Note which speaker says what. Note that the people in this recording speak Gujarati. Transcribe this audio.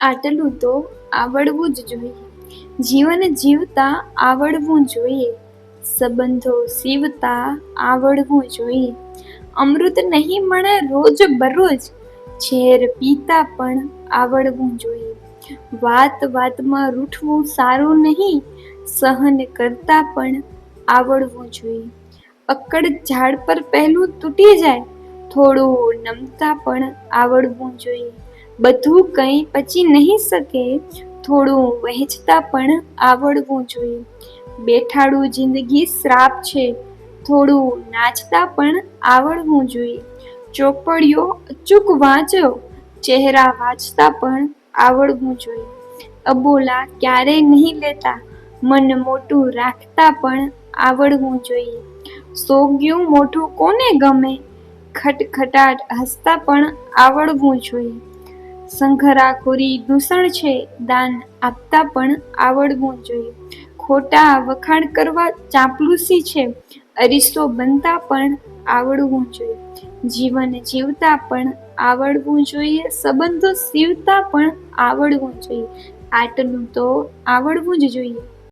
Speaker 1: આટલું તો આવડવું જ જોઈએ. જીવન જીવતા આવડવું જોઈએ. સંબંધો સીવતા આવડવું જોઈએ. અમૃત નહીં મળે રોજ બરોજ, ઝેર પીતા પણ આવડવું જોઈએ. વાત વાતમાં રૂઠવું સારું નહીં, સહન કરતા પણ આવડવું જોઈએ. અક્કડ ઝાડ પર પહેલું તૂટી જાય, થોડું નમતા પણ આવડવું જોઈએ. બધું કંઈ પચી નહીં શકે, થોડું વહેંચતા પણ આવડવું જોઈએ. બેઠાડું જિંદગી શ્રાપ છે, થોડું નાચતા પણ આવડવું જોઈએ. ચોપડીઓ અચૂક વાંચો, ચહેરા વાંચતા પણ આવડવું જોઈએ. અબોલા ક્યારેય નહીં લેતા, મન મોટું રાખતા પણ આવડવું જોઈએ. સોગ્યું મોઢું કોને ગમે, ખટખટાટ હસતા પણ આવડવું જોઈએ. સંઘરાખોરી દૂષણ છે, દાન આપતા પણ આવડવું જોઈએ. ખોટા વખાણ કરવા ચાંપલુસી છે, અરીસો બનતા પણ આવડવું જોઈએ. જીવન જીવતા પણ આવડવું જોઈએ. સંબંધો સીવતા પણ આવડવું જોઈએ. આટલું તો આવડવું જ જોઈએ.